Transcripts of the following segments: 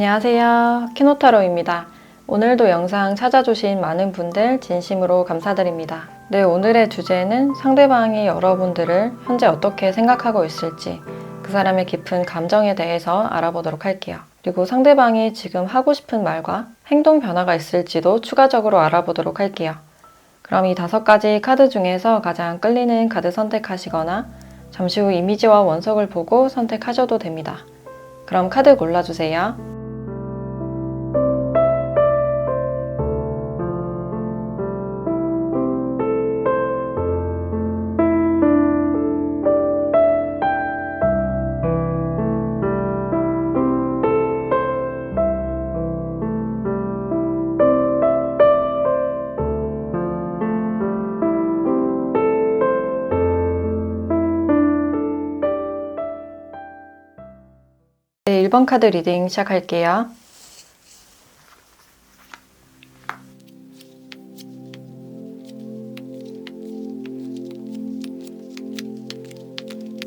안녕하세요. 키노타로입니다. 오늘도 영상 찾아주신 많은 분들 진심으로 감사드립니다. 네, 오늘의 주제는 상대방이 여러분들을 현재 어떻게 생각하고 있을지, 그 사람의 깊은 감정에 대해서 알아보도록 할게요. 그리고 상대방이 지금 하고 싶은 말과 행동 변화가 있을지도 추가적으로 알아보도록 할게요. 그럼 이 5가지 카드 중에서 가장 끌리는 카드 선택하시거나 잠시 후 이미지와 원석을 보고 선택하셔도 됩니다. 그럼 카드 골라주세요. 네, 1번 카드 리딩 시작할게요.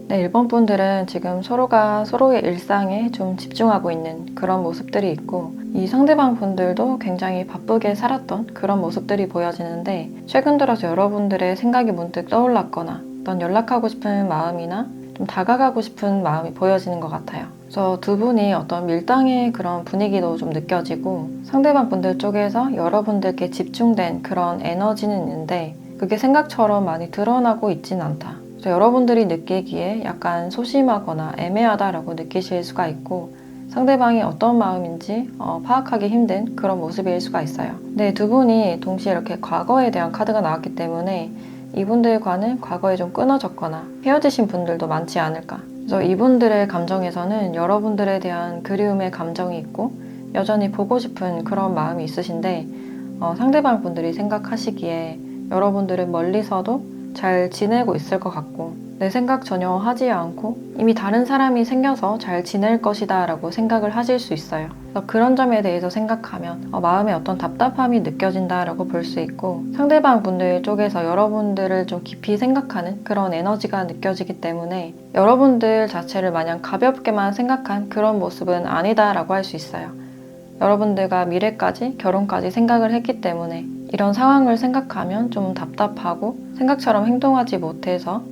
네, 1번 분들은 지금 서로가 서로의 일상에 좀 집중하고 있는 그런 모습들이 있고, 이 상대방 분들도 굉장히 바쁘게 살았던 그런 모습들이 보여지는데, 최근 들어서 여러분들의 생각이 문득 떠올랐거나 어떤 연락하고 싶은 마음이나 좀 다가가고 싶은 마음이 보여지는 것 같아요. 그래서 두 분이 어떤 밀당의 그런 분위기도 좀 느껴지고, 상대방 분들 쪽에서 여러분들께 집중된 그런 에너지는 있는데 그게 생각처럼 많이 드러나고 있진 않다. 그래서 여러분들이 느끼기에 약간 소심하거나 애매하다라고 느끼실 수가 있고, 상대방이 어떤 마음인지 파악하기 힘든 그런 모습일 수가 있어요. 네, 두 분이 동시에 이렇게 과거에 대한 카드가 나왔기 때문에 이분들과는 과거에 좀 끊어졌거나 헤어지신 분들도 많지 않을까. 그래서 이분들의 감정에서는 여러분들에 대한 그리움의 감정이 있고 여전히 보고 싶은 그런 마음이 있으신데, 상대방 분들이 생각하시기에 여러분들은 멀리서도 잘 지내고 있을 것 같고, 내 생각 전혀 하지 않고 이미 다른 사람이 생겨서 잘 지낼 것이다 라고 생각을 하실 수 있어요. 그래서 그런 점에 대해서 생각하면 마음에 어떤 답답함이 느껴진다 라고 볼 수 있고, 상대방 분들 쪽에서 여러분들을 좀 깊이 생각하는 그런 에너지가 느껴지기 때문에 여러분들 자체를 마냥 가볍게만 생각한 그런 모습은 아니다 라고 할 수 있어요. 여러분들과 미래까지 결혼까지 생각을 했기 때문에 이런 상황을 생각하면 좀 답답하고 생각처럼 행동하지 못해서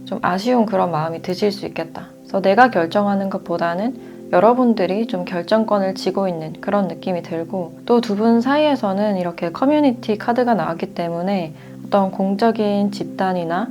좀 아쉬운 그런 마음이 드실 수 있겠다. 그래서 내가 결정하는 것보다는 여러분들이 좀 결정권을 쥐고 있는 그런 느낌이 들고, 또 두 분 사이에서는 이렇게 커뮤니티 카드가 나왔기 때문에 어떤 공적인 집단이나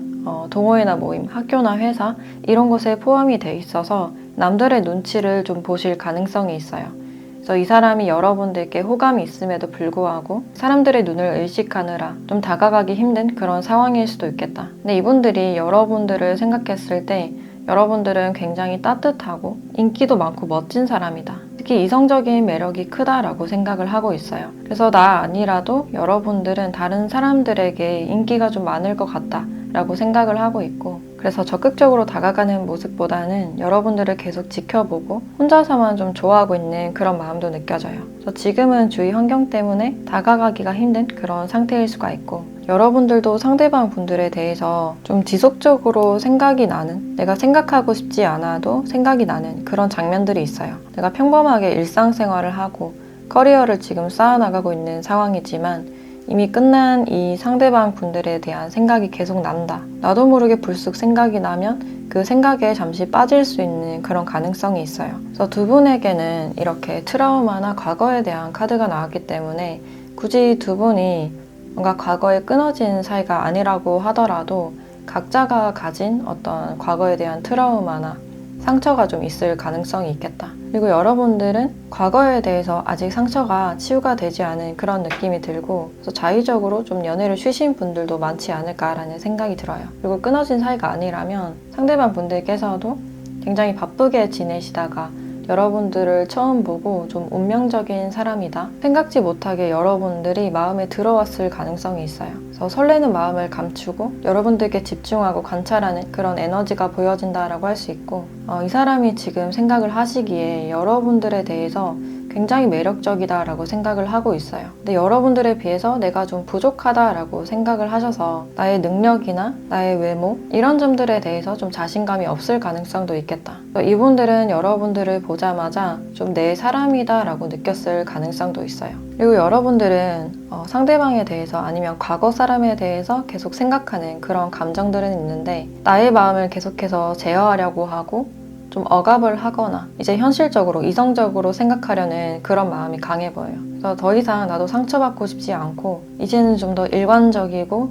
동호회나 모임, 학교나 회사 이런 곳에 포함이 돼 있어서 남들의 눈치를 좀 보실 가능성이 있어요. 그래서 이 사람이 여러분들께 호감이 있음에도 불구하고 사람들의 눈을 의식하느라 좀 다가가기 힘든 그런 상황일 수도 있겠다. 근데 이분들이 여러분들을 생각했을 때 여러분들은 굉장히 따뜻하고 인기도 많고 멋진 사람이다. 특히 이성적인 매력이 크다라고 생각을 하고 있어요. 그래서 나 아니라도 여러분들은 다른 사람들에게 인기가 좀 많을 것 같다 라고 생각을 하고 있고, 그래서 적극적으로 다가가는 모습보다는 여러분들을 계속 지켜보고 혼자서만 좀 좋아하고 있는 그런 마음도 느껴져요. 그래서 지금은 주위 환경 때문에 다가가기가 힘든 그런 상태일 수가 있고, 여러분들도 상대방 분들에 대해서 좀 지속적으로 생각이 나는, 내가 생각하고 싶지 않아도 생각이 나는 그런 장면들이 있어요. 내가 평범하게 일상생활을 하고 커리어를 지금 쌓아나가고 있는 상황이지만 이미 끝난 이 상대방 분들에 대한 생각이 계속 난다. 나도 모르게 불쑥 생각이 나면 그 생각에 잠시 빠질 수 있는 그런 가능성이 있어요. 그래서 두 분에게는 이렇게 트라우마나 과거에 대한 카드가 나왔기 때문에 굳이 두 분이 뭔가 과거에 끊어진 사이가 아니라고 하더라도 각자가 가진 어떤 과거에 대한 트라우마나 상처가 좀 있을 가능성이 있겠다. 그리고 여러분들은 과거에 대해서 아직 상처가 치유가 되지 않은 그런 느낌이 들고, 그래서 자의적으로 좀 연애를 쉬신 분들도 많지 않을까라는 생각이 들어요. 그리고 끊어진 사이가 아니라면 상대방 분들께서도 굉장히 바쁘게 지내시다가 여러분들을 처음 보고 좀 운명적인 사람이다, 생각지 못하게 여러분들이 마음에 들어왔을 가능성이 있어요. 그래서 설레는 마음을 감추고 여러분들께 집중하고 관찰하는 그런 에너지가 보여진다라고 할 수 있고, 이 사람이 지금 생각을 하시기에 여러분들에 대해서 굉장히 매력적이다라고 생각을 하고 있어요. 근데 여러분들에 비해서 내가 좀 부족하다라고 생각을 하셔서 나의 능력이나 나의 외모 이런 점들에 대해서 좀 자신감이 없을 가능성도 있겠다. 이분들은 여러분들을 보자마자 좀 내 사람이다라고 느꼈을 가능성도 있어요. 그리고 여러분들은 상대방에 대해서 아니면 과거 사람에 대해서 계속 생각하는 그런 감정들은 있는데 나의 마음을 계속해서 제어하려고 하고 좀 억압을 하거나 이제 현실적으로 이성적으로 생각하려는 그런 마음이 강해 보여요. 그래서 더 이상 나도 상처받고 싶지 않고 이제는 좀 더 일관적이고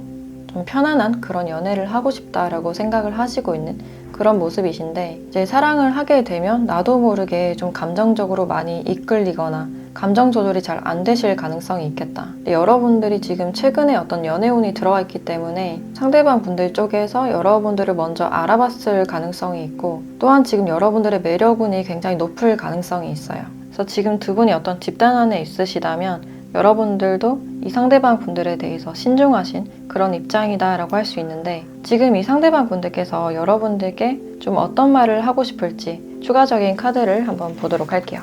좀 편안한 그런 연애를 하고 싶다라고 생각을 하시고 있는 그런 모습이신데 이제 사랑을 하게 되면 나도 모르게 좀 감정적으로 많이 이끌리거나 감정 조절이 잘 안 되실 가능성이 있겠다. 여러분들이 지금 최근에 어떤 연애운이 들어와 있기 때문에 상대방 분들 쪽에서 여러분들을 먼저 알아봤을 가능성이 있고 또한 지금 여러분들의 매력운이 굉장히 높을 가능성이 있어요. 그래서 지금 두 분이 어떤 집단 안에 있으시다면 여러분들도 이 상대방 분들에 대해서 신중하신 그런 입장이다라고 할 수 있는데 지금 이 상대방 분들께서 여러분들께 좀 어떤 말을 하고 싶을지 추가적인 카드를 한번 보도록 할게요.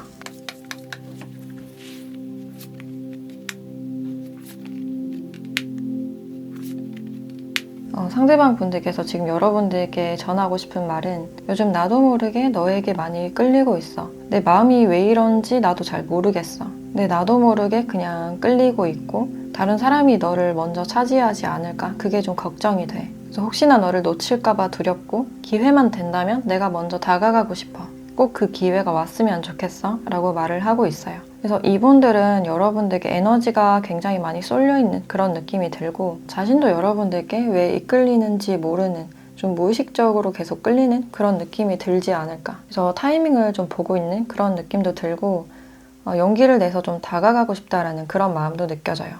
상대방 분들께서 지금 여러분들께 전하고 싶은 말은 요즘 나도 모르게 너에게 많이 끌리고 있어. 내 마음이 왜 이런지 나도 잘 모르겠어. 근데 나도 모르게 그냥 끌리고 있고 다른 사람이 너를 먼저 차지하지 않을까? 그게 좀 걱정이 돼. 그래서 혹시나 너를 놓칠까봐 두렵고 기회만 된다면 내가 먼저 다가가고 싶어. 꼭 그 기회가 왔으면 좋겠어 라고 말을 하고 있어요. 그래서 이분들은 여러분들께 에너지가 굉장히 많이 쏠려있는 그런 느낌이 들고 자신도 여러분들께 왜 이끌리는지 모르는 좀 무의식적으로 계속 끌리는 그런 느낌이 들지 않을까. 그래서 타이밍을 좀 보고 있는 그런 느낌도 들고 용기를 내서 좀 다가가고 싶다라는 그런 마음도 느껴져요.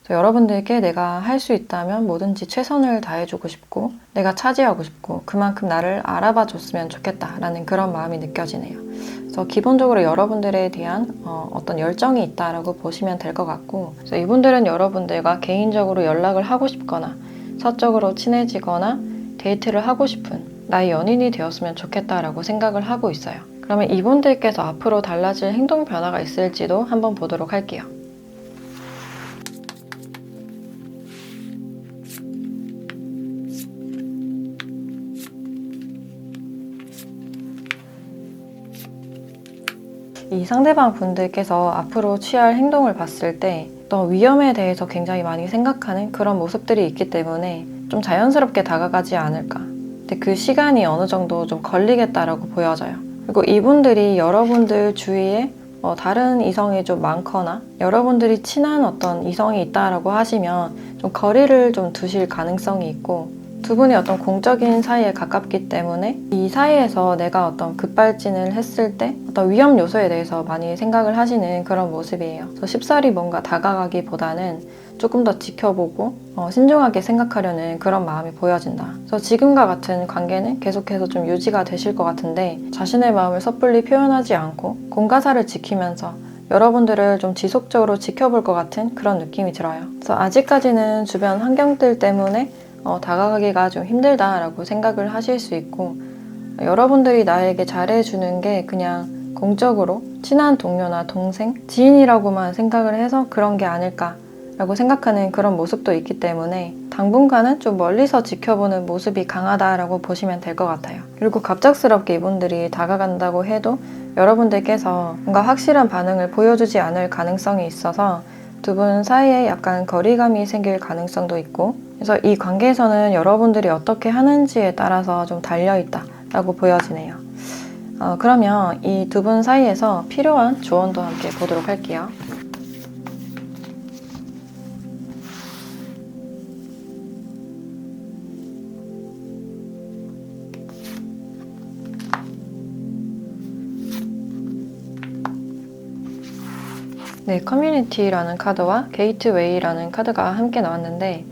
그래서 여러분들께 내가 할 수 있다면 뭐든지 최선을 다해주고 싶고 내가 차지하고 싶고 그만큼 나를 알아봐 줬으면 좋겠다라는 그런 마음이 느껴지네요. 그래서 기본적으로 여러분들에 대한 어떤 열정이 있다라고 보시면 될 것 같고 그래서 이분들은 여러분들과 개인적으로 연락을 하고 싶거나 사적으로 친해지거나 데이트를 하고 싶은 나의 연인이 되었으면 좋겠다라고 생각을 하고 있어요. 그러면 이분들께서 앞으로 달라질 행동 변화가 있을지도 한번 보도록 할게요. 이 상대방 분들께서 앞으로 취할 행동을 봤을 때 어떤 위험에 대해서 굉장히 많이 생각하는 그런 모습들이 있기 때문에 좀 자연스럽게 다가가지 않을까. 근데 그 시간이 어느 정도 좀 걸리겠다라고 보여져요. 그리고 이분들이 여러분들 주위에 다른 이성이 좀 많거나 여러분들이 친한 어떤 이성이 있다라고 하시면 좀 거리를 좀 두실 가능성이 있고 두 분이 어떤 공적인 사이에 가깝기 때문에 이 사이에서 내가 어떤 급발진을 했을 때 어떤 위험 요소에 대해서 많이 생각을 하시는 그런 모습이에요. 그래서 쉽사리 뭔가 다가가기보다는 조금 더 지켜보고 신중하게 생각하려는 그런 마음이 보여진다. 그래서 지금과 같은 관계는 계속해서 좀 유지가 되실 것 같은데 자신의 마음을 섣불리 표현하지 않고 공가사를 지키면서 여러분들을 좀 지속적으로 지켜볼 것 같은 그런 느낌이 들어요. 그래서 아직까지는 주변 환경들 때문에 다가가기가 좀 힘들다라고 생각을 하실 수 있고 여러분들이 나에게 잘해주는 게 그냥 공적으로 친한 동료나 동생, 지인이라고만 생각을 해서 그런 게 아닐까라고 생각하는 그런 모습도 있기 때문에 당분간은 좀 멀리서 지켜보는 모습이 강하다라고 보시면 될 것 같아요. 그리고 갑작스럽게 이분들이 다가간다고 해도 여러분들께서 뭔가 확실한 반응을 보여주지 않을 가능성이 있어서 두 분 사이에 약간 거리감이 생길 가능성도 있고 그래서 이 관계에서는 여러분들이 어떻게 하는지에 따라서 좀 달려있다라고 보여지네요. 그러면 이 두 분 사이에서 필요한 조언도 함께 보도록 할게요. 네, 커뮤니티라는 카드와 게이트웨이라는 카드가 함께 나왔는데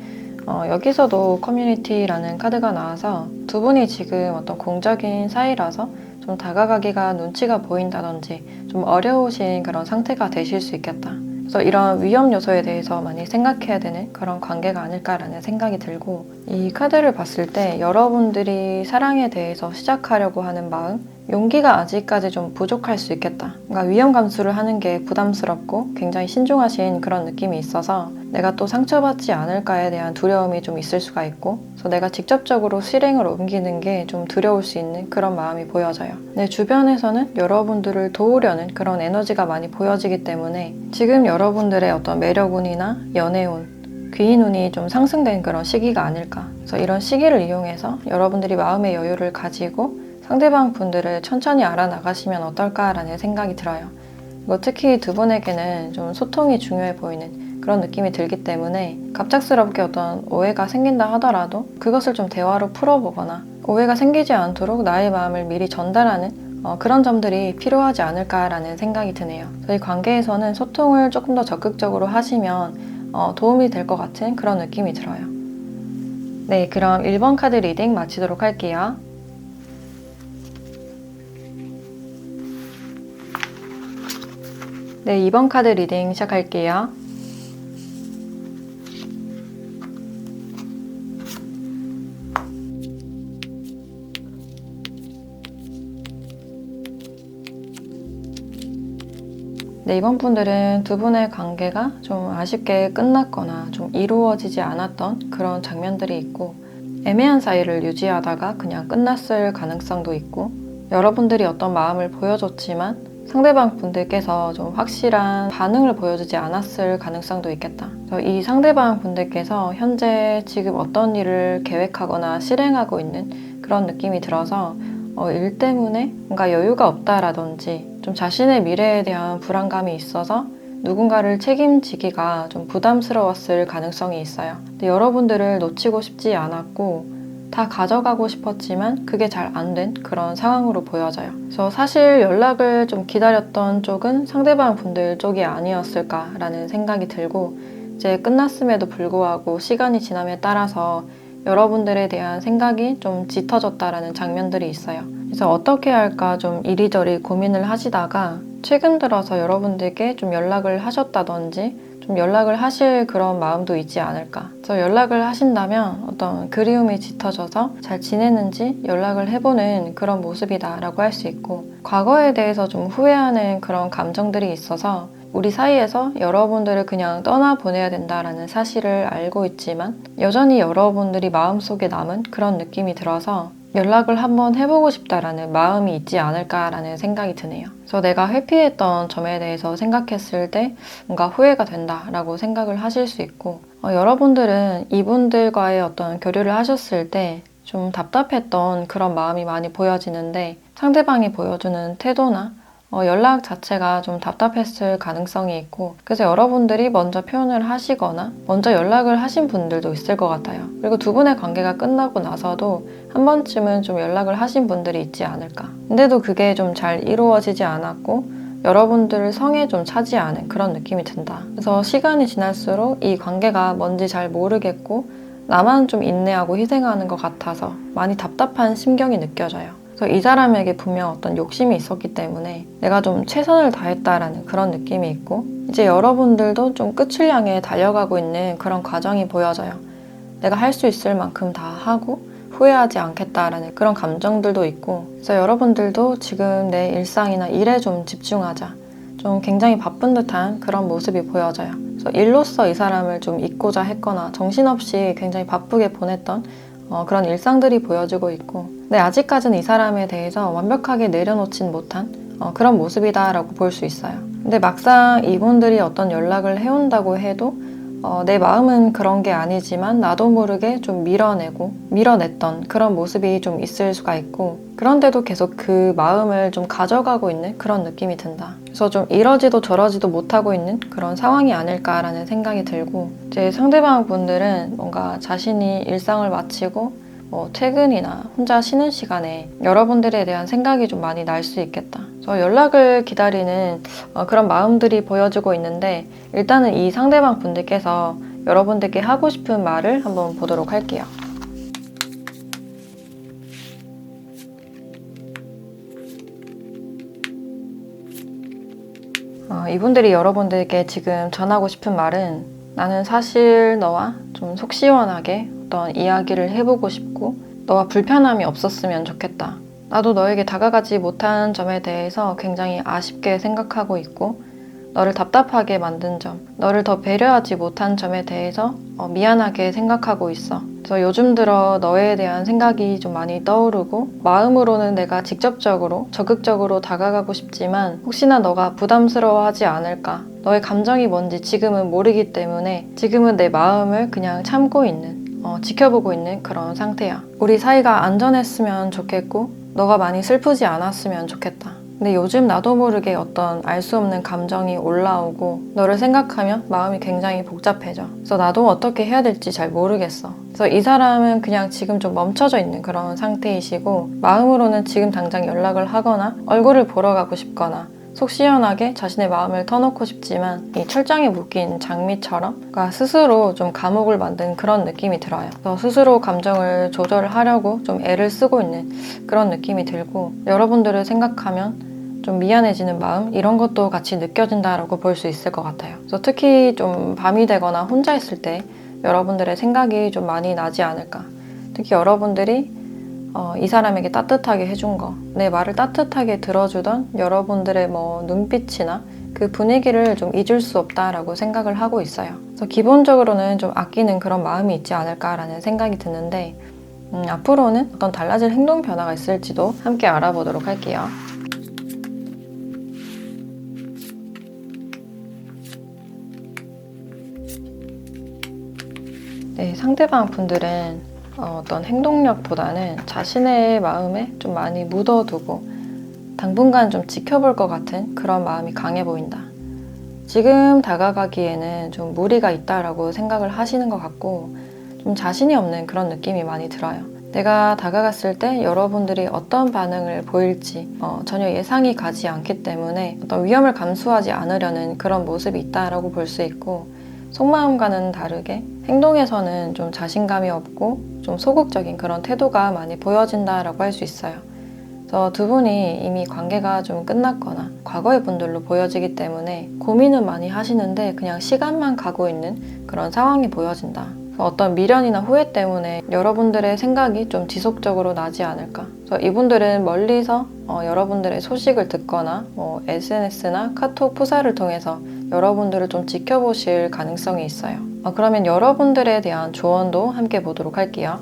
여기서도 커뮤니티라는 카드가 나와서 두 분이 지금 어떤 공적인 사이라서 좀 다가가기가 눈치가 보인다든지 좀 어려우신 그런 상태가 되실 수 있겠다. 그래서 이런 위험 요소에 대해서 많이 생각해야 되는 그런 관계가 아닐까라는 생각이 들고 이 카드를 봤을 때 여러분들이 사랑에 대해서 시작하려고 하는 마음 용기가 아직까지 좀 부족할 수 있겠다. 그러니까 위험 감수를 하는 게 부담스럽고 굉장히 신중하신 그런 느낌이 있어서 내가 또 상처받지 않을까에 대한 두려움이 좀 있을 수가 있고, 그래서 내가 직접적으로 실행으로 옮기는 게 좀 두려울 수 있는 그런 마음이 보여져요. 내 주변에서는 여러분들을 도우려는 그런 에너지가 많이 보여지기 때문에 지금 여러분들의 어떤 매력운이나 연애운, 귀인운이 좀 상승된 그런 시기가 아닐까. 그래서 이런 시기를 이용해서 여러분들이 마음의 여유를 가지고 상대방 분들을 천천히 알아나가시면 어떨까라는 생각이 들어요. 그리고 특히 두 분에게는 좀 소통이 중요해 보이는 그런 느낌이 들기 때문에 갑작스럽게 어떤 오해가 생긴다 하더라도 그것을 좀 대화로 풀어보거나 오해가 생기지 않도록 나의 마음을 미리 전달하는 그런 점들이 필요하지 않을까라는 생각이 드네요. 저희 관계에서는 소통을 조금 더 적극적으로 하시면 도움이 될 것 같은 그런 느낌이 들어요. 네, 그럼 1번 카드 리딩 마치도록 할게요. 네, 2번 카드 리딩 시작할게요. 네, 이번 분들은 두 분의 관계가 좀 아쉽게 끝났거나 좀 이루어지지 않았던 그런 장면들이 있고, 애매한 사이를 유지하다가 그냥 끝났을 가능성도 있고, 여러분들이 어떤 마음을 보여줬지만 상대방 분들께서 좀 확실한 반응을 보여주지 않았을 가능성도 있겠다. 이 상대방 분들께서 현재 지금 어떤 일을 계획하거나 실행하고 있는 그런 느낌이 들어서 일 때문에 뭔가 여유가 없다라든지 좀 자신의 미래에 대한 불안감이 있어서 누군가를 책임지기가 좀 부담스러웠을 가능성이 있어요. 근데 여러분들을 놓치고 싶지 않았고 다 가져가고 싶었지만 그게 잘 안 된 그런 상황으로 보여져요. 그래서 사실 연락을 좀 기다렸던 쪽은 상대방 분들 쪽이 아니었을까라는 생각이 들고, 이제 끝났음에도 불구하고 시간이 지남에 따라서 여러분들에 대한 생각이 좀 짙어졌다라는 장면들이 있어요. 그래서 어떻게 할까 좀 이리저리 고민을 하시다가 최근 들어서 여러분들께 좀 연락을 하셨다든지 좀 연락을 하실 그런 마음도 있지 않을까. 그래서 연락을 하신다면 어떤 그리움이 짙어져서 잘 지내는지 연락을 해보는 그런 모습이다라고 할 수 있고, 과거에 대해서 좀 후회하는 그런 감정들이 있어서 우리 사이에서 여러분들을 그냥 떠나보내야 된다라는 사실을 알고 있지만 여전히 여러분들이 마음속에 남은 그런 느낌이 들어서 연락을 한번 해보고 싶다라는 마음이 있지 않을까라는 생각이 드네요. 그래서 내가 회피했던 점에 대해서 생각했을 때 뭔가 후회가 된다라고 생각을 하실 수 있고, 여러분들은 이분들과의 어떤 교류를 하셨을 때 좀 답답했던 그런 마음이 많이 보여지는데 상대방이 보여주는 태도나 연락 자체가 좀 답답했을 가능성이 있고, 그래서 여러분들이 먼저 표현을 하시거나 먼저 연락을 하신 분들도 있을 것 같아요. 그리고 두 분의 관계가 끝나고 나서도 한 번쯤은 좀 연락을 하신 분들이 있지 않을까. 근데도 그게 좀 잘 이루어지지 않았고 여러분들을 성에 좀 차지 않은 그런 느낌이 든다. 그래서 시간이 지날수록 이 관계가 뭔지 잘 모르겠고 나만 좀 인내하고 희생하는 것 같아서 많이 답답한 심경이 느껴져요. 그래서 이 사람에게 분명 어떤 욕심이 있었기 때문에 내가 좀 최선을 다했다라는 그런 느낌이 있고, 이제 여러분들도 좀 끝을 향해 달려가고 있는 그런 과정이 보여져요. 내가 할 수 있을 만큼 다 하고 후회하지 않겠다라는 그런 감정들도 있고, 그래서 여러분들도 지금 내 일상이나 일에 좀 집중하자, 좀 굉장히 바쁜 듯한 그런 모습이 보여져요. 그래서 일로서 이 사람을 좀 잊고자 했거나 정신없이 굉장히 바쁘게 보냈던 그런 일상들이 보여지고 있고, 근데 아직까지는 이 사람에 대해서 완벽하게 내려놓진 못한 그런 모습이다라고 볼 수 있어요. 근데 막상 이분들이 어떤 연락을 해온다고 해도 내 마음은 그런 게 아니지만 나도 모르게 좀 밀어냈던 그런 모습이 좀 있을 수가 있고, 그런데도 계속 그 마음을 좀 가져가고 있는 그런 느낌이 든다. 그래서 좀 이러지도 저러지도 못하고 있는 그런 상황이 아닐까라는 생각이 들고, 이제 상대방 분들은 뭔가 자신이 일상을 마치고 퇴근이나 혼자 쉬는 시간에 여러분들에 대한 생각이 좀 많이 날 수 있겠다. 그래서 연락을 기다리는 그런 마음들이 보여지고 있는데, 일단은 이 상대방 분들께서 여러분들께 하고 싶은 말을 한번 보도록 할게요. 이분들이 여러분들께 지금 전하고 싶은 말은, 나는 사실 너와 좀 속 시원하게 어떤 이야기를 해보고 싶고 너와 불편함이 없었으면 좋겠다. 나도 너에게 다가가지 못한 점에 대해서 굉장히 아쉽게 생각하고 있고, 너를 답답하게 만든 점, 너를 더 배려하지 못한 점에 대해서 미안하게 생각하고 있어. 그래서 요즘 들어 너에 대한 생각이 좀 많이 떠오르고, 마음으로는 내가 직접적으로, 적극적으로 다가가고 싶지만 혹시나 너가 부담스러워하지 않을까. 너의 감정이 뭔지 지금은 모르기 때문에 지금은 내 마음을 그냥 참고 있는, 지켜보고 있는 그런 상태야. 우리 사이가 안전했으면 좋겠고, 너가 많이 슬프지 않았으면 좋겠다. 근데 요즘 나도 모르게 어떤 알 수 없는 감정이 올라오고 너를 생각하면 마음이 굉장히 복잡해져. 그래서 나도 어떻게 해야 될지 잘 모르겠어. 그래서 이 사람은 그냥 지금 좀 멈춰져 있는 그런 상태이시고, 마음으로는 지금 당장 연락을 하거나 얼굴을 보러 가고 싶거나 속 시원하게 자신의 마음을 터놓고 싶지만 이 철장에 묶인 장미처럼 그러니까 스스로 좀 감옥을 만든 그런 느낌이 들어요. 그래서 스스로 감정을 조절하려고 좀 애를 쓰고 있는 그런 느낌이 들고, 여러분들을 생각하면 좀 미안해지는 마음, 이런 것도 같이 느껴진다라고 볼 수 있을 것 같아요. 그래서 특히 좀 밤이 되거나 혼자 있을 때 여러분들의 생각이 좀 많이 나지 않을까. 특히 여러분들이 이 사람에게 따뜻하게 해준 거, 내 말을 따뜻하게 들어주던 여러분들의 눈빛이나 그 분위기를 좀 잊을 수 없다라고 생각을 하고 있어요. 그래서 기본적으로는 좀 아끼는 그런 마음이 있지 않을까라는 생각이 드는데, 앞으로는 어떤 달라질 행동 변화가 있을지도 함께 알아보도록 할게요. 네, 상대방 분들은 어떤 행동력보다는 자신의 마음에 좀 많이 묻어두고 당분간 좀 지켜볼 것 같은 그런 마음이 강해 보인다. 지금 다가가기에는 좀 무리가 있다라고 생각을 하시는 것 같고, 좀 자신이 없는 그런 느낌이 많이 들어요. 내가 다가갔을 때 여러분들이 어떤 반응을 보일지 전혀 예상이 가지 않기 때문에 어떤 위험을 감수하지 않으려는 그런 모습이 있다라고 볼 수 있고, 속마음과는 다르게 행동에서는 좀 자신감이 없고 좀 소극적인 그런 태도가 많이 보여진다라고 할 수 있어요. 그래서 두 분이 이미 관계가 좀 끝났거나 과거의 분들로 보여지기 때문에 고민은 많이 하시는데 그냥 시간만 가고 있는 그런 상황이 보여진다. 어떤 미련이나 후회 때문에 여러분들의 생각이 좀 지속적으로 나지 않을까. 그래서 이분들은 멀리서 여러분들의 소식을 듣거나 SNS나 카톡 프사를 통해서 여러분들을 좀 지켜보실 가능성이 있어요. 그러면 여러분들에 대한 조언도 함께 보도록 할게요.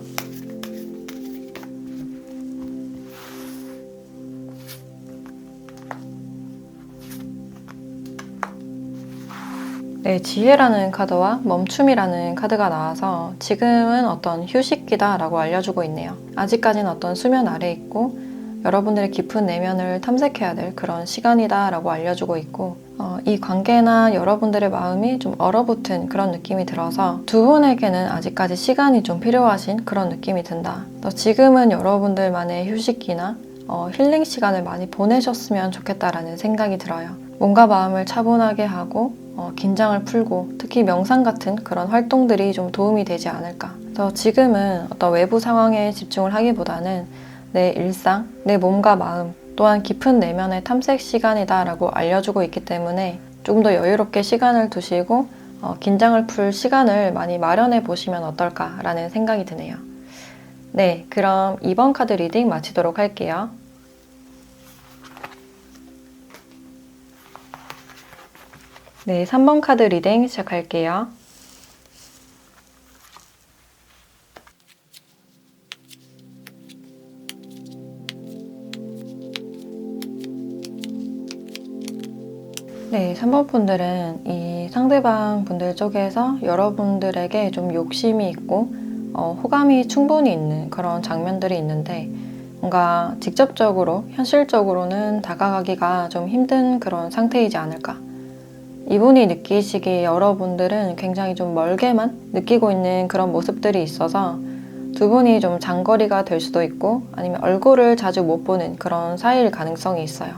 네, 지혜라는 카드와 멈춤이라는 카드가 나와서 지금은 어떤 휴식기다 라고 알려주고 있네요. 아직까지는 어떤 수면 아래에 있고 여러분들의 깊은 내면을 탐색해야 될 그런 시간이다 라고 알려주고 있고, 이 관계나 여러분들의 마음이 좀 얼어붙은 그런 느낌이 들어서 두 분에게는 아직까지 시간이 좀 필요하신 그런 느낌이 든다. 또 지금은 여러분들만의 휴식기나 힐링 시간을 많이 보내셨으면 좋겠다라는 생각이 들어요. 몸과 마음을 차분하게 하고 긴장을 풀고 특히 명상 같은 그런 활동들이 좀 도움이 되지 않을까. 그래서 지금은 어떤 외부 상황에 집중을 하기보다는 내 일상, 내 몸과 마음 또한 깊은 내면의 탐색 시간이다 라고 알려주고 있기 때문에 조금 더 여유롭게 시간을 두시고 긴장을 풀 시간을 많이 마련해 보시면 어떨까라는 생각이 드네요. 네, 그럼 2번 카드 리딩 마치도록 할게요. 네, 3번 카드 리딩 시작할게요. 네, 3번 분들은 이 상대방 분들 쪽에서 여러분들에게 좀 욕심이 있고 호감이 충분히 있는 그런 장면들이 있는데, 뭔가 직접적으로 현실적으로는 다가가기가 좀 힘든 그런 상태이지 않을까. 이분이 느끼시기에 여러분들은 굉장히 좀 멀게만 느끼고 있는 그런 모습들이 있어서 두 분이 좀 장거리가 될 수도 있고 아니면 얼굴을 자주 못 보는 그런 사이일 가능성이 있어요.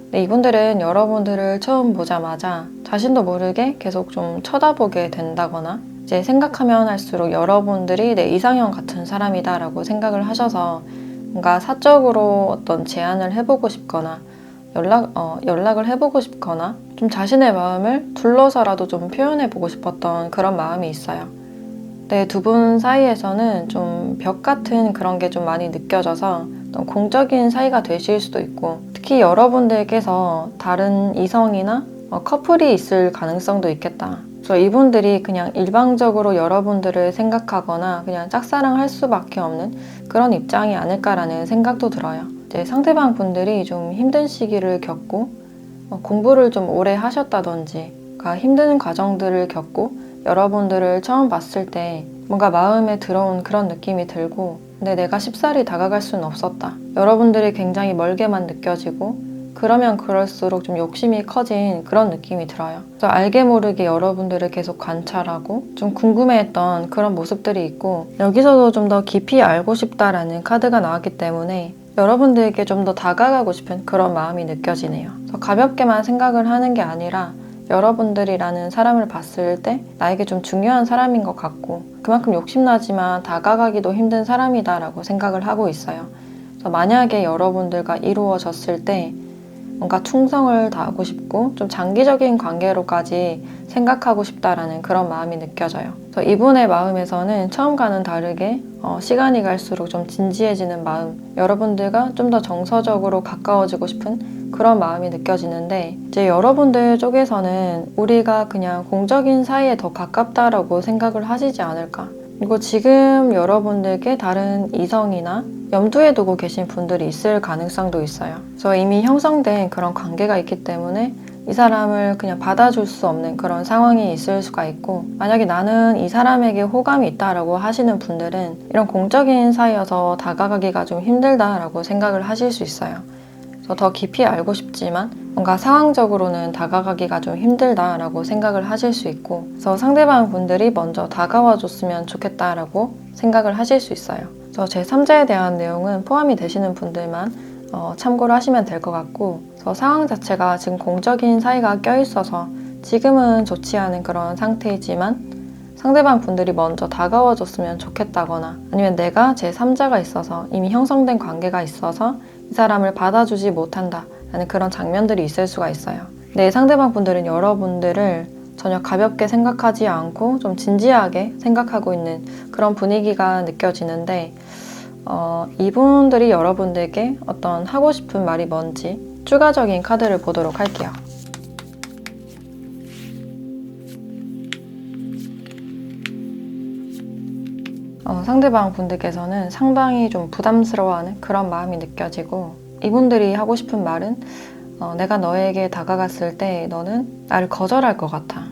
근데 이분들은 여러분들을 처음 보자마자 자신도 모르게 계속 좀 쳐다보게 된다거나 이제 생각하면 할수록 여러분들이 내 이상형 같은 사람이다 라고 생각을 하셔서 뭔가 사적으로 어떤 제안을 해보고 싶거나 연락을 해보고 싶거나 좀 자신의 마음을 둘러서라도 좀 표현해보고 싶었던 그런 마음이 있어요. 근데 두 분 사이에서는 좀 벽 같은 그런 게 좀 많이 느껴져서 어떤 공적인 사이가 되실 수도 있고, 특히 여러분들께서 다른 이성이나 커플이 있을 가능성도 있겠다. 그래서 이분들이 그냥 일방적으로 여러분들을 생각하거나 그냥 짝사랑할 수밖에 없는 그런 입장이 아닐까라는 생각도 들어요. 이제 상대방 분들이 좀 힘든 시기를 겪고 공부를 좀 오래 하셨다든지 힘든 과정들을 겪고 여러분들을 처음 봤을 때 뭔가 마음에 들어온 그런 느낌이 들고, 근데 내가 쉽사리 다가갈 수는 없었다. 여러분들이 굉장히 멀게만 느껴지고 그러면 그럴수록 좀 욕심이 커진 그런 느낌이 들어요. 그래서 알게 모르게 여러분들을 계속 관찰하고 좀 궁금해했던 그런 모습들이 있고, 여기서도 좀 더 깊이 알고 싶다라는 카드가 나왔기 때문에 여러분들에게 좀 더 다가가고 싶은 그런 마음이 느껴지네요. 그래서 가볍게만 생각을 하는 게 아니라 여러분들이라는 사람을 봤을 때 나에게 좀 중요한 사람인 것 같고, 그만큼 욕심나지만 다가가기도 힘든 사람이다라고 생각을 하고 있어요. 그래서 만약에 여러분들과 이루어졌을 때 뭔가 충성을 다하고 싶고 좀 장기적인 관계로까지 생각하고 싶다라는 그런 마음이 느껴져요. 그래서 이분의 마음에서는 처음과는 다르게 시간이 갈수록 좀 진지해지는 마음, 여러분들과 좀 더 정서적으로 가까워지고 싶은 그런 마음이 느껴지는데, 이제 여러분들 쪽에서는 우리가 그냥 공적인 사이에 더 가깝다라고 생각을 하시지 않을까. 그리고 지금 여러분들께 다른 이성이나 염두에 두고 계신 분들이 있을 가능성도 있어요. 그래서 이미 형성된 그런 관계가 있기 때문에 이 사람을 그냥 받아줄 수 없는 그런 상황이 있을 수가 있고, 만약에 나는 이 사람에게 호감이 있다라고 하시는 분들은 이런 공적인 사이여서 다가가기가 좀 힘들다라고 생각을 하실 수 있어요. 그래서 더 깊이 알고 싶지만 뭔가 상황적으로는 다가가기가 좀 힘들다라고 생각을 하실 수 있고, 그래서 상대방 분들이 먼저 다가와 줬으면 좋겠다라고 생각을 하실 수 있어요. 그래서 제3자에 대한 내용은 포함이 되시는 분들만 참고를 하시면 될 것 같고, 그래서 상황 자체가 지금 공적인 사이가 껴있어서 지금은 좋지 않은 그런 상태이지만 상대방 분들이 먼저 다가와 줬으면 좋겠다거나, 아니면 내가 제3자가 있어서 이미 형성된 관계가 있어서 이 사람을 받아주지 못한다 라는 그런 장면들이 있을 수가 있어요. 내 상대방 분들은 여러분들을 전혀 가볍게 생각하지 않고 좀 진지하게 생각하고 있는 그런 분위기가 느껴지는데, 이분들이 여러분들께 어떤 하고 싶은 말이 뭔지 추가적인 카드를 보도록 할게요. 상대방 분들께서는 상당히 좀 부담스러워하는 그런 마음이 느껴지고, 이분들이 하고 싶은 말은 내가 너에게 다가갔을 때 너는 나를 거절할 것 같아.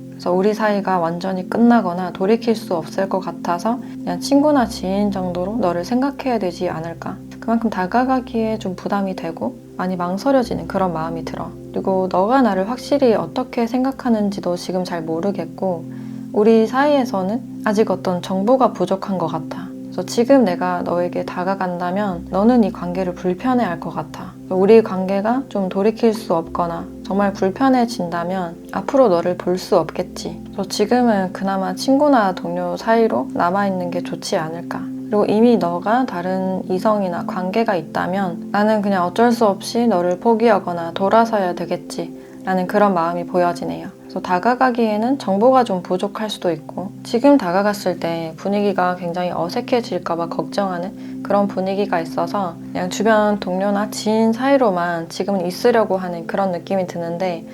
그래서 우리 사이가 완전히 끝나거나 돌이킬 수 없을 것 같아서 그냥 친구나 지인 정도로 너를 생각해야 되지 않을까. 그만큼 다가가기에 좀 부담이 되고 많이 망설여지는 그런 마음이 들어. 그리고 너가 나를 확실히 어떻게 생각하는지도 지금 잘 모르겠고, 우리 사이에서는 아직 어떤 정보가 부족한 것 같아. 그래서 지금 내가 너에게 다가간다면 너는 이 관계를 불편해할 것 같아. 우리 관계가 좀 돌이킬 수 없거나 정말 불편해진다면 앞으로 너를 볼 수 없겠지. 그래서 지금은 그나마 친구나 동료 사이로 남아있는 게 좋지 않을까. 그리고 이미 너가 다른 이성이나 관계가 있다면 나는 그냥 어쩔 수 없이 너를 포기하거나 돌아서야 되겠지 라는 그런 마음이 보여지네요. 그래서 다가가기에는 정보가 좀 부족할 수도 있고, 지금 다가갔을 때 분위기가 굉장히 어색해질까봐 걱정하는 그런 분위기가 있어서 그냥 주변 동료나 지인 사이로만 지금은 있으려고 하는 그런 느낌이 드는데,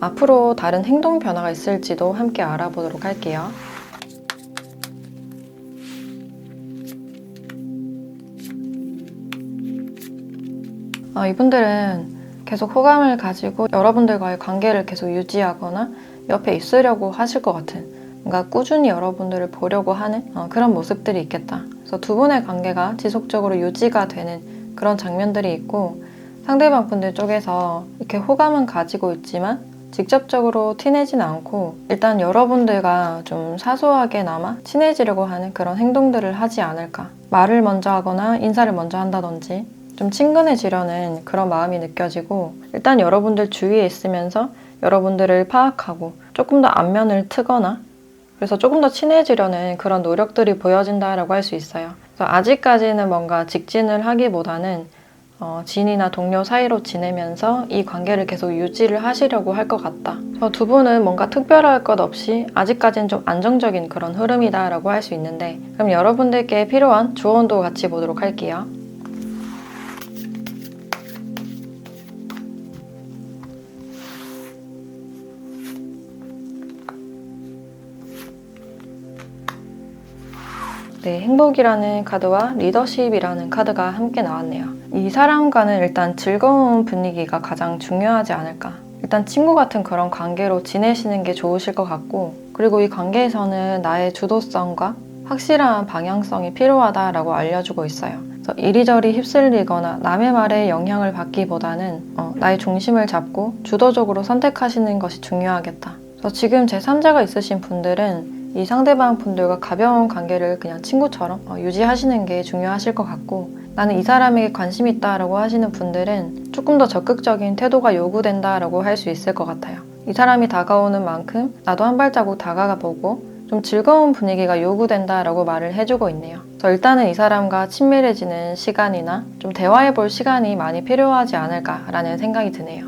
앞으로 다른 행동 변화가 있을지도 함께 알아보도록 할게요. 이분들은 계속 호감을 가지고 여러분들과의 관계를 계속 유지하거나 옆에 있으려고 하실 것 같은, 뭔가 꾸준히 여러분들을 보려고 하는 그런 모습들이 있겠다. 그래서 두 분의 관계가 지속적으로 유지가 되는 그런 장면들이 있고, 상대방 분들 쪽에서 이렇게 호감은 가지고 있지만 직접적으로 티내진 않고 일단 여러분들과 좀 사소하게나마 친해지려고 하는 그런 행동들을 하지 않을까. 말을 먼저 하거나 인사를 먼저 한다든지 좀 친근해지려는 그런 마음이 느껴지고, 일단 여러분들 주위에 있으면서 여러분들을 파악하고 조금 더 안면을 트거나 그래서 조금 더 친해지려는 그런 노력들이 보여진다라고 할 수 있어요. 그래서 아직까지는 뭔가 직진을 하기보다는 지인이나 동료 사이로 지내면서 이 관계를 계속 유지를 하시려고 할 것 같다. 두 분은 뭔가 특별할 것 없이 아직까지는 좀 안정적인 그런 흐름이다라고 할 수 있는데, 그럼 여러분들께 필요한 조언도 같이 보도록 할게요. 네, 행복이라는 카드와 리더십이라는 카드가 함께 나왔네요. 이 사람과는 일단 즐거운 분위기가 가장 중요하지 않을까. 일단 친구 같은 그런 관계로 지내시는 게 좋으실 것 같고, 그리고 이 관계에서는 나의 주도성과 확실한 방향성이 필요하다라고 알려주고 있어요. 그래서 이리저리 휩쓸리거나 남의 말에 영향을 받기보다는 나의 중심을 잡고 주도적으로 선택하시는 것이 중요하겠다. 그래서 지금 제3자가 있으신 분들은 이 상대방 분들과 가벼운 관계를 그냥 친구처럼 유지하시는 게 중요하실 것 같고, 나는 이 사람에게 관심 있다라고 하시는 분들은 조금 더 적극적인 태도가 요구된다라고 할 수 있을 것 같아요. 이 사람이 다가오는 만큼 나도 한 발자국 다가가 보고 좀 즐거운 분위기가 요구된다라고 말을 해주고 있네요. 그래서 일단은 이 사람과 친밀해지는 시간이나 좀 대화해볼 시간이 많이 필요하지 않을까라는 생각이 드네요.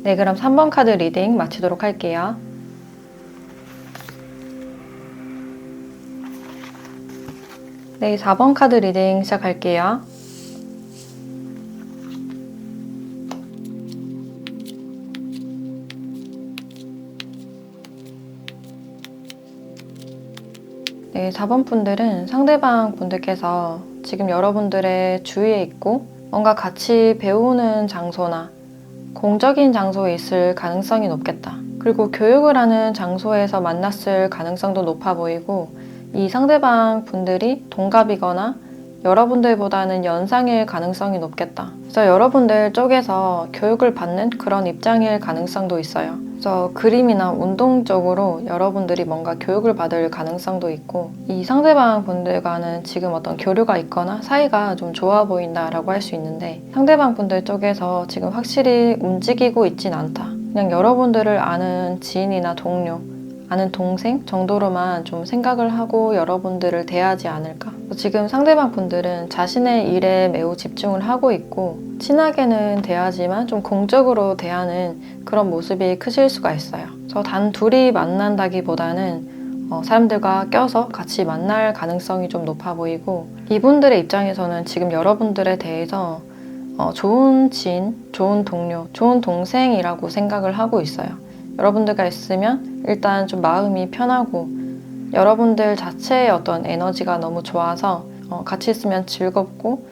네, 그럼 3번 카드 리딩 마치도록 할게요. 네, 4번 카드 리딩 시작할게요. 네, 4번 분들은 상대방 분들께서 지금 여러분들의 주위에 있고 뭔가 같이 배우는 장소나 공적인 장소에 있을 가능성이 높겠다. 그리고 교육을 하는 장소에서 만났을 가능성도 높아 보이고, 이 상대방 분들이 동갑이거나 여러분들보다는 연상일 가능성이 높겠다. 그래서 여러분들 쪽에서 교육을 받는 그런 입장일 가능성도 있어요. 그래서 그림이나 운동 쪽으로 여러분들이 뭔가 교육을 받을 가능성도 있고, 이 상대방 분들과는 지금 어떤 교류가 있거나 사이가 좀 좋아 보인다라고 할 수 있는데, 상대방 분들 쪽에서 지금 확실히 움직이고 있진 않다. 그냥 여러분들을 아는 지인이나 동료, 아는 동생 정도로만 좀 생각을 하고 여러분들을 대하지 않을까. 지금 상대방 분들은 자신의 일에 매우 집중을 하고 있고, 친하게는 대하지만 좀 공적으로 대하는 그런 모습이 크실 수가 있어요. 그래서 단 둘이 만난다기보다는 사람들과 껴서 같이 만날 가능성이 좀 높아 보이고, 이분들의 입장에서는 지금 여러분들에 대해서 좋은 지인, 좋은 동료, 좋은 동생이라고 생각을 하고 있어요. 여러분들과 있으면 일단 좀 마음이 편하고, 여러분들 자체의 어떤 에너지가 너무 좋아서 같이 있으면 즐겁고,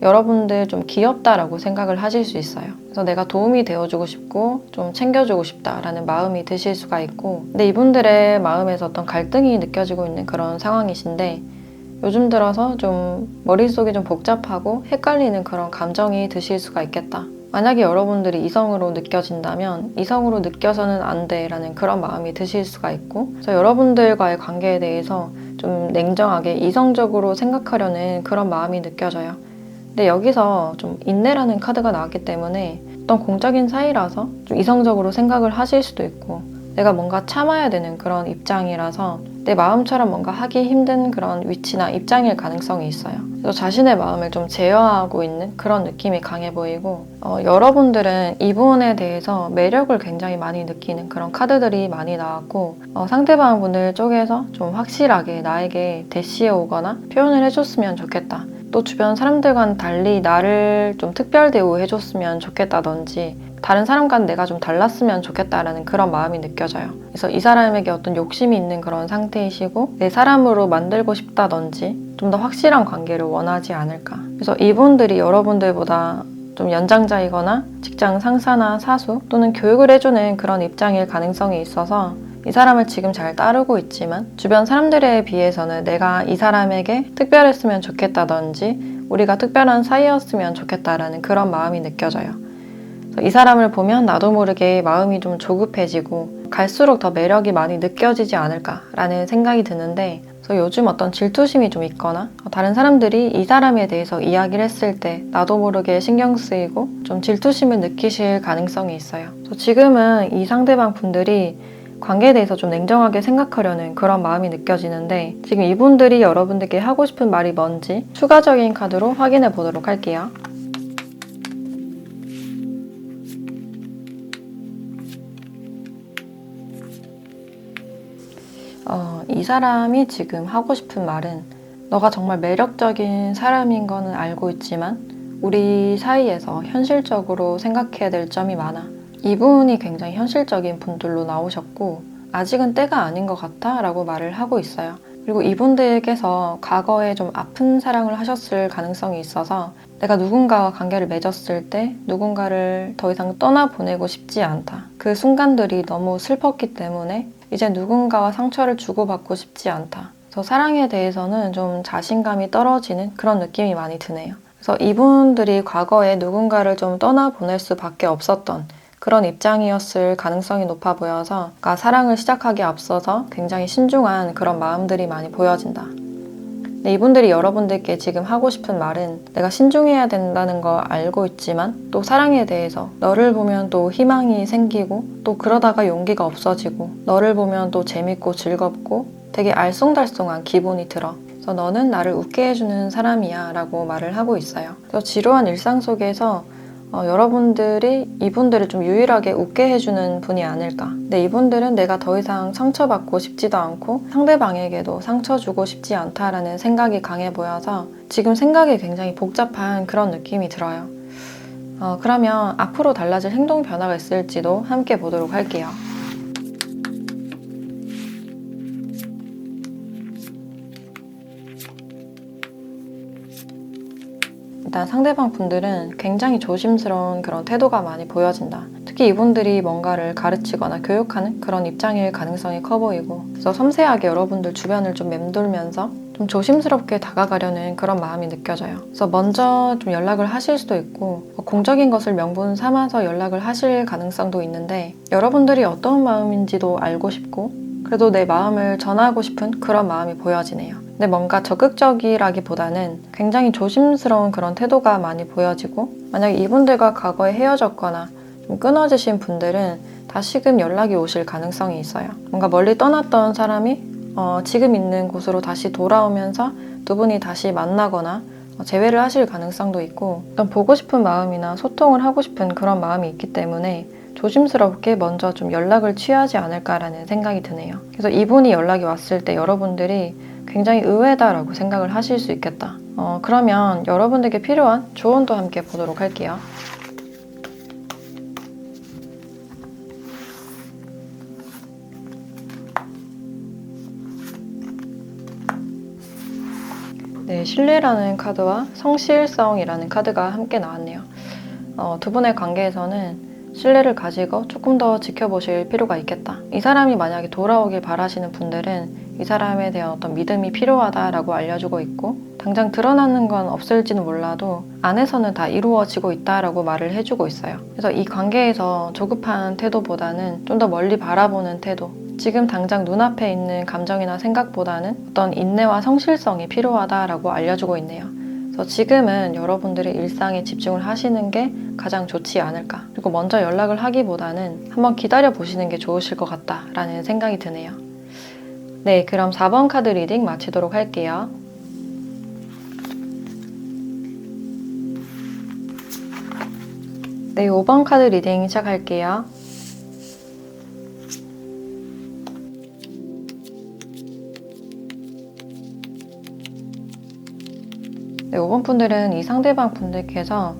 여러분들 좀 귀엽다라고 생각을 하실 수 있어요. 그래서 내가 도움이 되어주고 싶고 좀 챙겨주고 싶다라는 마음이 드실 수가 있고, 근데 이분들의 마음에서 어떤 갈등이 느껴지고 있는 그런 상황이신데, 요즘 들어서 좀 머릿속이 좀 복잡하고 헷갈리는 그런 감정이 드실 수가 있겠다. 만약에 여러분들이 이성으로 느껴진다면 이성으로 느껴서는 안 돼라는 그런 마음이 드실 수가 있고, 그래서 여러분들과의 관계에 대해서 좀 냉정하게 이성적으로 생각하려는 그런 마음이 느껴져요. 근데 여기서 좀 인내라는 카드가 나왔기 때문에 어떤 공적인 사이라서 좀 이성적으로 생각을 하실 수도 있고, 내가 뭔가 참아야 되는 그런 입장이라서 내 마음처럼 뭔가 하기 힘든 그런 위치나 입장일 가능성이 있어요. 그래서 자신의 마음을 좀 제어하고 있는 그런 느낌이 강해 보이고, 여러분들은 이 부분에 대해서 매력을 굉장히 많이 느끼는 그런 카드들이 많이 나왔고, 상대방 분들 쪽에서 좀 확실하게 나에게 대시해 오거나 표현을 해줬으면 좋겠다. 또 주변 사람들과는 달리 나를 좀 특별 대우해줬으면 좋겠다든지, 다른 사람과는 내가 좀 달랐으면 좋겠다라는 그런 마음이 느껴져요. 그래서 이 사람에게 어떤 욕심이 있는 그런 상태이시고, 내 사람으로 만들고 싶다든지 좀 더 확실한 관계를 원하지 않을까. 그래서 이분들이 여러분들보다 좀 연장자이거나 직장 상사나 사수 또는 교육을 해주는 그런 입장일 가능성이 있어서, 이 사람을 지금 잘 따르고 있지만 주변 사람들에 비해서는 내가 이 사람에게 특별했으면 좋겠다든지 우리가 특별한 사이였으면 좋겠다라는 그런 마음이 느껴져요. 이 사람을 보면 나도 모르게 마음이 좀 조급해지고 갈수록 더 매력이 많이 느껴지지 않을까라는 생각이 드는데, 그래서 요즘 어떤 질투심이 좀 있거나 다른 사람들이 이 사람에 대해서 이야기를 했을 때 나도 모르게 신경 쓰이고 좀 질투심을 느끼실 가능성이 있어요. 그래서 지금은 이 상대방 분들이 관계에 대해서 좀 냉정하게 생각하려는 그런 마음이 느껴지는데, 지금 이분들이 여러분들께 하고 싶은 말이 뭔지 추가적인 카드로 확인해 보도록 할게요. 이 사람이 지금 하고 싶은 말은, 너가 정말 매력적인 사람인 거는 알고 있지만 우리 사이에서 현실적으로 생각해야 될 점이 많아. 이분이 굉장히 현실적인 분들로 나오셨고, 아직은 때가 아닌 것 같아 라고 말을 하고 있어요. 그리고 이분들께서 과거에 좀 아픈 사랑을 하셨을 가능성이 있어서 내가 누군가와 관계를 맺었을 때 누군가를 더 이상 떠나보내고 싶지 않다. 그 순간들이 너무 슬펐기 때문에 이제 누군가와 상처를 주고받고 싶지 않다. 그래서 사랑에 대해서는 좀 자신감이 떨어지는 그런 느낌이 많이 드네요. 그래서 이분들이 과거에 누군가를 좀 떠나보낼 수밖에 없었던 그런 입장이었을 가능성이 높아 보여서 사랑을 시작하기에 앞서서 굉장히 신중한 그런 마음들이 많이 보여진다. 근데 이분들이 여러분들께 지금 하고 싶은 말은 내가 신중해야 된다는 거 알고 있지만 또 사랑에 대해서 너를 보면 또 희망이 생기고 또 그러다가 용기가 없어지고 너를 보면 또 재밌고 즐겁고 되게 알쏭달쏭한 기분이 들어. 그래서 너는 나를 웃게 해주는 사람이야 라고 말을 하고 있어요. 그래서 지루한 일상 속에서 여러분들이 이분들을 좀 유일하게 웃게 해주는 분이 아닐까. 근데 이분들은 내가 더 이상 상처받고 싶지도 않고 상대방에게도 상처 주고 싶지 않다라는 생각이 강해 보여서 지금 생각이 굉장히 복잡한 그런 느낌이 들어요. 그러면 앞으로 달라질 행동 변화가 있을지도 함께 보도록 할게요. 일단 상대방 분들은 굉장히 조심스러운 그런 태도가 많이 보여진다. 특히 이분들이 뭔가를 가르치거나 교육하는 그런 입장일 가능성이 커 보이고, 그래서 섬세하게 여러분들 주변을 좀 맴돌면서 좀 조심스럽게 다가가려는 그런 마음이 느껴져요. 그래서 먼저 좀 연락을 하실 수도 있고 공적인 것을 명분 삼아서 연락을 하실 가능성도 있는데, 여러분들이 어떤 마음인지도 알고 싶고 그래도 내 마음을 전하고 싶은 그런 마음이 보여지네요. 근데 뭔가 적극적이라기보다는 굉장히 조심스러운 그런 태도가 많이 보여지고, 만약에 이분들과 과거에 헤어졌거나 좀 끊어지신 분들은 다시금 연락이 오실 가능성이 있어요. 뭔가 멀리 떠났던 사람이 지금 있는 곳으로 다시 돌아오면서 두 분이 다시 만나거나 재회를 하실 가능성도 있고, 어떤 보고 싶은 마음이나 소통을 하고 싶은 그런 마음이 있기 때문에 조심스럽게 먼저 좀 연락을 취하지 않을까라는 생각이 드네요. 그래서 이분이 연락이 왔을 때 여러분들이 굉장히 의외다라고 생각을 하실 수 있겠다. 그러면 여러분들께 필요한 조언도 함께 보도록 할게요. 네, 신뢰라는 카드와 성실성이라는 카드가 함께 나왔네요. 두 분의 관계에서는 신뢰를 가지고 조금 더 지켜보실 필요가 있겠다. 이 사람이 만약에 돌아오길 바라시는 분들은 이 사람에 대한 어떤 믿음이 필요하다라고 알려주고 있고, 당장 드러나는 건 없을지는 몰라도 안에서는 다 이루어지고 있다라고 말을 해주고 있어요. 그래서 이 관계에서 조급한 태도보다는 좀 더 멀리 바라보는 태도, 지금 당장 눈앞에 있는 감정이나 생각보다는 어떤 인내와 성실성이 필요하다라고 알려주고 있네요. 그래서 지금은 여러분들의 일상에 집중을 하시는 게 가장 좋지 않을까. 그리고 먼저 연락을 하기보다는 한번 기다려 보시는 게 좋으실 것 같다라는 생각이 드네요. 네, 그럼 4번 카드 리딩 마치도록 할게요. 네, 5번 카드 리딩 시작할게요. 네, 5번 분들은 이 상대방 분들께서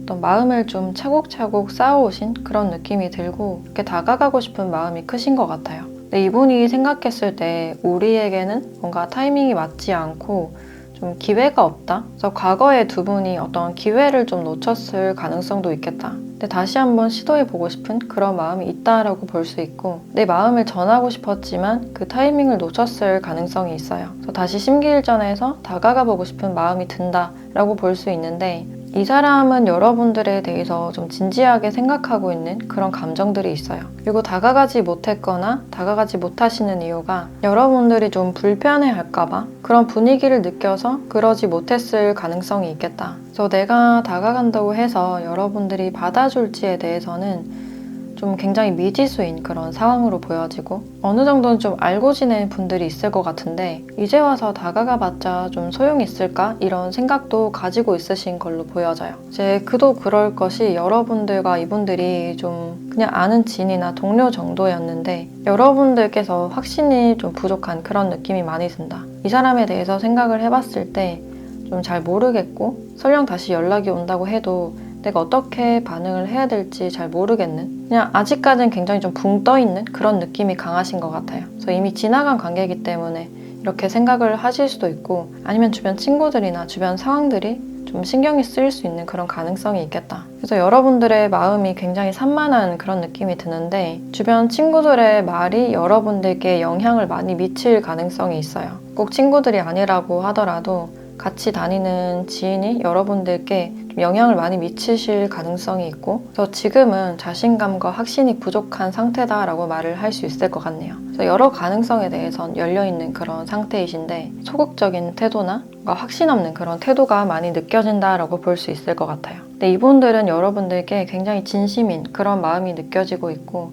어떤 마음을 좀 차곡차곡 쌓아오신 그런 느낌이 들고 이렇게 다가가고 싶은 마음이 크신 것 같아요. 근데 이분이 생각했을 때 우리에게는 뭔가 타이밍이 맞지 않고 좀 기회가 없다. 그래서 과거에 두 분이 어떤 기회를 좀 놓쳤을 가능성도 있겠다. 근데 다시 한번 시도해보고 싶은 그런 마음이 있다라고 볼 수 있고, 내 마음을 전하고 싶었지만 그 타이밍을 놓쳤을 가능성이 있어요. 그래서 다시 심기일전해서 다가가보고 싶은 마음이 든다라고 볼 수 있는데, 이 사람은 여러분들에 대해서 좀 진지하게 생각하고 있는 그런 감정들이 있어요. 그리고 다가가지 못했거나 다가가지 못하시는 이유가 여러분들이 좀 불편해할까봐 그런 분위기를 느껴서 그러지 못했을 가능성이 있겠다. 그래서 내가 다가간다고 해서 여러분들이 받아줄지에 대해서는 좀 굉장히 미지수인 그런 상황으로 보여지고, 어느 정도는 좀 알고 지낸 분들이 있을 것 같은데 이제 와서 다가가 봤자 좀 소용이 있을까? 이런 생각도 가지고 있으신 걸로 보여져요. 이제 그도 그럴 것이 여러분들과 이분들이 좀 그냥 아는 지인이나 동료 정도였는데 여러분들께서 확신이 좀 부족한 그런 느낌이 많이 든다. 이 사람에 대해서 생각을 해봤을 때 좀 잘 모르겠고, 설령 다시 연락이 온다고 해도 내가 어떻게 반응을 해야 될지 잘 모르겠는, 그냥 아직까지는 굉장히 좀 붕 떠있는 그런 느낌이 강하신 것 같아요. 그래서 이미 지나간 관계이기 때문에 이렇게 생각을 하실 수도 있고, 아니면 주변 친구들이나 주변 상황들이 좀 신경이 쓰일 수 있는 그런 가능성이 있겠다. 그래서 여러분들의 마음이 굉장히 산만한 그런 느낌이 드는데, 주변 친구들의 말이 여러분들께 영향을 많이 미칠 가능성이 있어요. 꼭 친구들이 아니라고 하더라도 같이 다니는 지인이 여러분들께 좀 영향을 많이 미치실 가능성이 있고, 그래서 지금은 자신감과 확신이 부족한 상태다라고 말을 할 수 있을 것 같네요. 그래서 여러 가능성에 대해선 열려있는 그런 상태이신데, 소극적인 태도나 뭔가 확신 없는 그런 태도가 많이 느껴진다라고 볼 수 있을 것 같아요. 근데 이분들은 여러분들께 굉장히 진심인 그런 마음이 느껴지고 있고,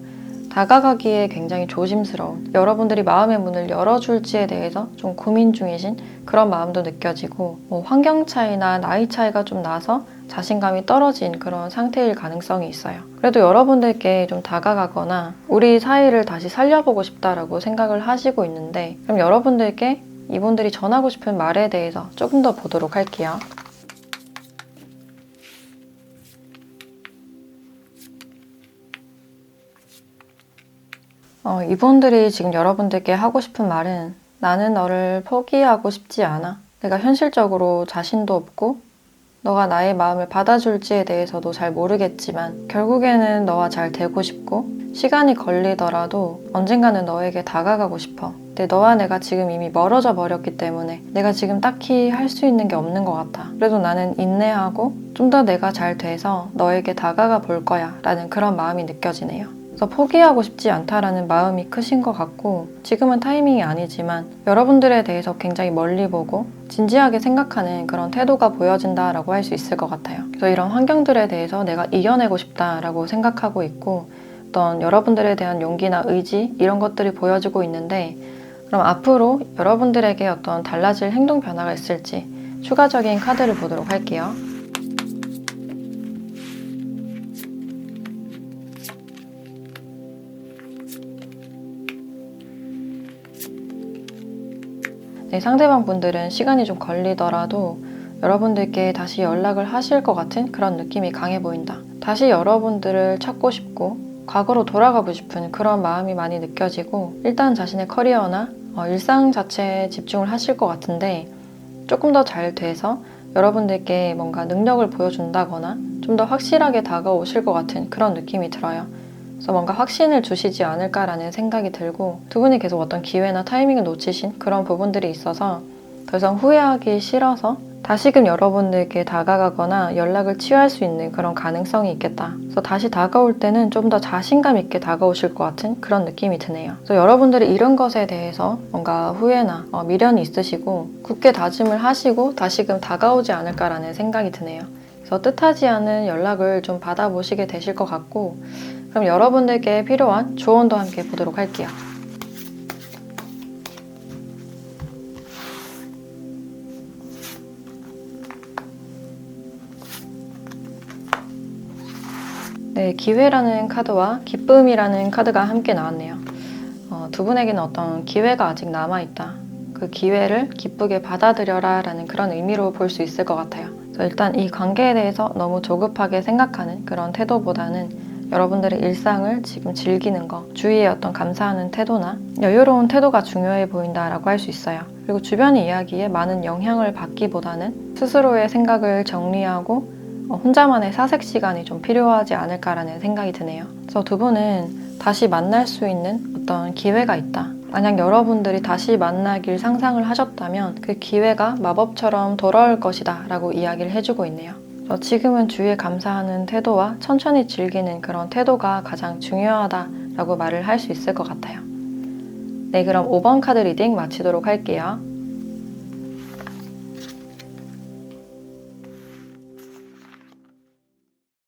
다가가기에 굉장히 조심스러운, 여러분들이 마음의 문을 열어줄지에 대해서 좀 고민 중이신 그런 마음도 느껴지고, 환경 차이나 나이 차이가 좀 나서 자신감이 떨어진 그런 상태일 가능성이 있어요. 그래도 여러분들께 좀 다가가거나 우리 사이를 다시 살려보고 싶다라고 생각을 하시고 있는데, 그럼 여러분들께 이분들이 전하고 싶은 말에 대해서 조금 더 보도록 할게요. 이분들이 지금 여러분들께 하고 싶은 말은, 나는 너를 포기하고 싶지 않아. 내가 현실적으로 자신도 없고 너가 나의 마음을 받아줄지에 대해서도 잘 모르겠지만 결국에는 너와 잘 되고 싶고, 시간이 걸리더라도 언젠가는 너에게 다가가고 싶어. 근데 너와 내가 지금 이미 멀어져 버렸기 때문에 내가 지금 딱히 할 수 있는 게 없는 것 같아. 그래도 나는 인내하고 좀 더 내가 잘 돼서 너에게 다가가 볼 거야 라는 그런 마음이 느껴지네요. 그래서 포기하고 싶지 않다라는 마음이 크신 것 같고, 지금은 타이밍이 아니지만 여러분들에 대해서 굉장히 멀리 보고 진지하게 생각하는 그런 태도가 보여진다라고 할 수 있을 것 같아요. 그래서 이런 환경들에 대해서 내가 이겨내고 싶다라고 생각하고 있고, 어떤 여러분들에 대한 용기나 의지 이런 것들이 보여지고 있는데, 그럼 앞으로 여러분들에게 어떤 달라질 행동 변화가 있을지 추가적인 카드를 보도록 할게요. 네, 상대방 분들은 시간이 좀 걸리더라도 여러분들께 다시 연락을 하실 것 같은 그런 느낌이 강해 보인다. 다시 여러분들을 찾고 싶고 과거로 돌아가고 싶은 그런 마음이 많이 느껴지고, 일단 자신의 커리어나 일상 자체에 집중을 하실 것 같은데, 조금 더 잘 돼서 여러분들께 뭔가 능력을 보여준다거나 좀 더 확실하게 다가오실 것 같은 그런 느낌이 들어요. 그래서 뭔가 확신을 주시지 않을까라는 생각이 들고, 두 분이 계속 어떤 기회나 타이밍을 놓치신 그런 부분들이 있어서 더 이상 후회하기 싫어서 다시금 여러분들께 다가가거나 연락을 취할 수 있는 그런 가능성이 있겠다. 그래서 다시 다가올 때는 좀 더 자신감 있게 다가오실 것 같은 그런 느낌이 드네요. 그래서 여러분들이 이런 것에 대해서 뭔가 후회나 미련이 있으시고 굳게 다짐을 하시고 다시금 다가오지 않을까라는 생각이 드네요. 그래서 뜻하지 않은 연락을 좀 받아보시게 되실 것 같고, 그럼 여러분들께 필요한 조언도 함께 보도록 할게요. 네, 기회라는 카드와 기쁨이라는 카드가 함께 나왔네요. 두 분에게는 어떤 기회가 아직 남아있다. 그 기회를 기쁘게 받아들여라 라는 그런 의미로 볼 수 있을 것 같아요. 그래서 일단 이 관계에 대해서 너무 조급하게 생각하는 그런 태도보다는 여러분들의 일상을 지금 즐기는 거, 주위에 어떤 감사하는 태도나 여유로운 태도가 중요해 보인다라고 할 수 있어요. 그리고 주변의 이야기에 많은 영향을 받기보다는 스스로의 생각을 정리하고 혼자만의 사색 시간이 좀 필요하지 않을까라는 생각이 드네요. 그래서 두 분은 다시 만날 수 있는 어떤 기회가 있다. 만약 여러분들이 다시 만나길 상상을 하셨다면 그 기회가 마법처럼 돌아올 것이다 라고 이야기를 해주고 있네요. 지금은 주위에 감사하는 태도와 천천히 즐기는 그런 태도가 가장 중요하다라고 말을 할 수 있을 것 같아요. 네, 그럼 5번 카드 리딩 마치도록 할게요.